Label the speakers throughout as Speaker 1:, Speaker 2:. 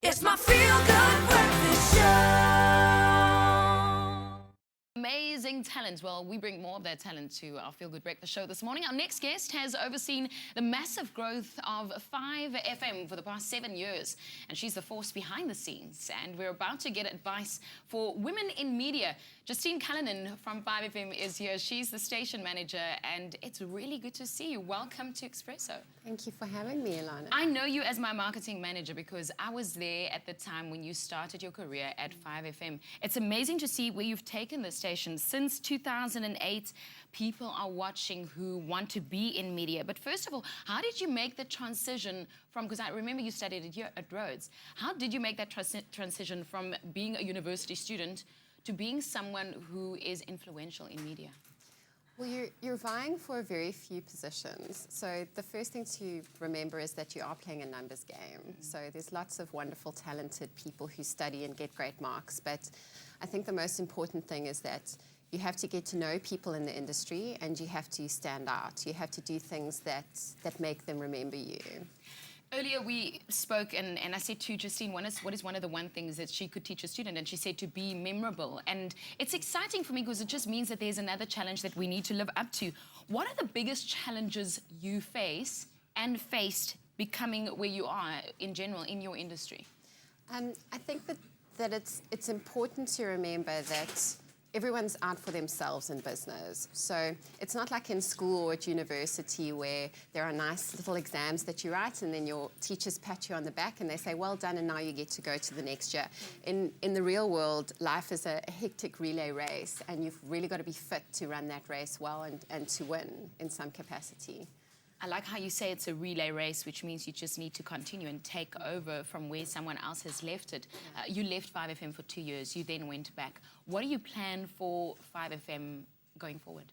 Speaker 1: It's my feel-good breakfast show.
Speaker 2: Amazing talent. Well, we bring more of that talent to our Feel Good Breakfast show this morning. Our next guest has overseen the massive growth of 5FM for the past 7 years, and she's the force behind the scenes. And we're about to get advice for women in media. Justine Cullinan from 5FM is here. She's the station manager, and it's really good to see you. Welcome to Expresso.
Speaker 3: Thank you for having me, Ilana.
Speaker 2: I know you as my marketing manager because I was there at the time when you started your career at 5FM. It's amazing to see where you've taken the station. Since 2008, people are watching who want to be in media. But first of all, how did you make the transition from, because I remember you studied at Rhodes, how did you make that transition from being a university student to being someone who is influential in media?
Speaker 3: Well, you're vying for very few positions. So the first thing to remember is that you are playing a numbers game. So there's lots of wonderful, talented people who study and get great marks. But I think the most important thing is that you have to get to know people in the industry and you have to stand out. You have to do things that make them remember you.
Speaker 2: Earlier we spoke and I said to Justine, what is one of the things that she could teach a student? And she said to be memorable. And it's exciting for me because it just means that there's another challenge that we need to live up to. What are the biggest challenges you face and faced becoming where you are in general in your industry?
Speaker 3: I think that it's important to remember that everyone's out for themselves in business. So it's not like in school or at university where there are nice little exams that you write and then your teachers pat you on the back and they say, well done, and now you get to go to the next year. In the real world, life is a hectic relay race and you've really got to be fit to run that race well and to win in some capacity.
Speaker 2: I like how you say it's a relay race, which means you just need to continue and take over from where someone else has left it. You left 5FM for 2 years. You then went back. What do you plan for 5FM going forward?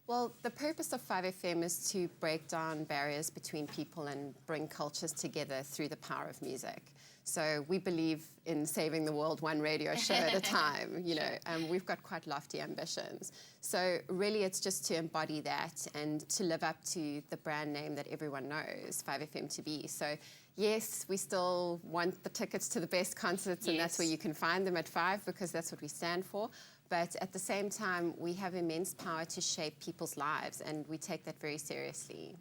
Speaker 3: Well, the purpose of 5FM is to break down barriers between people and bring cultures together through the power of music. So we believe in saving the world one radio show at a time, you know, and we've got quite lofty ambitions. So really it's just to embody that and to live up to the brand name that everyone knows 5FM to be. So yes, we still want the tickets to the best concerts, and that's where you can find them at 5 because that's what we stand for. But at the same time, we have immense power to shape people's lives, and we take that very seriously.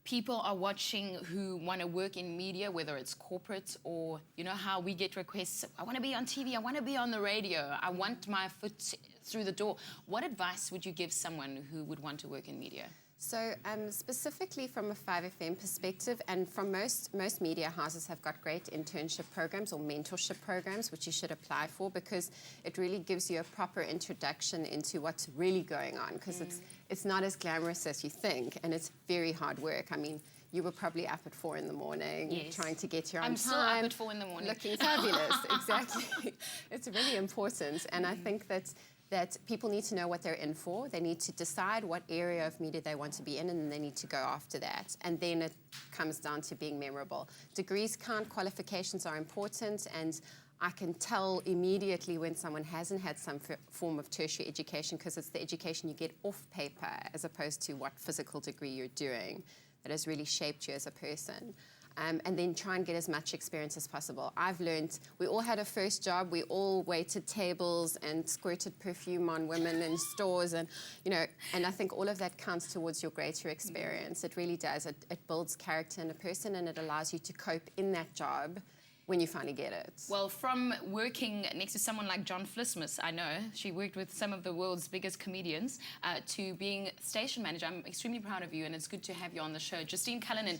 Speaker 2: People are watching who want to work in media, whether it's corporate or, you know, how we get requests, I want to be on TV, I want to be on the radio, I want my foot through the door. What advice would you give someone who would want to work in media?
Speaker 3: So specifically from a 5FM perspective, and from most media houses have got great internship programs or mentorship programs, which you should apply for because it really gives you a proper introduction into what's really going on, because it's not as glamorous as you think, and it's very hard work. I mean, you were probably up at 4 in the morning, trying to get here on time.
Speaker 2: I'm still up at 4 in the morning.
Speaker 3: Looking fabulous, exactly. It's really important, and I think that people need to know what they're in for. They need to decide what area of media they want to be in, and then they need to go after that. And then it comes down to being memorable. Degrees count, qualifications are important, and I can tell immediately when someone hasn't had some form of tertiary education, because it's the education you get off paper as opposed to what physical degree you're doing that has really shaped you as a person. And then try and get as much experience as possible. I've learned, we all had a first job, we all waited tables and squirted perfume on women in stores, and you know, and I think all of that counts towards your greater experience. It really does. It builds character in a person, and it allows you to cope in that job when you finally get it.
Speaker 2: Well, from working next to someone like John Flismus, I know, she worked with some of the world's biggest comedians, to being station manager. I'm extremely proud of you, and it's good to have you on the show. Justine Cullinan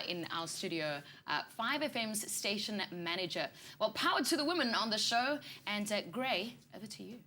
Speaker 2: in our studio, 5FM's station manager. Well, power to the women on the show, and Gray, over to you.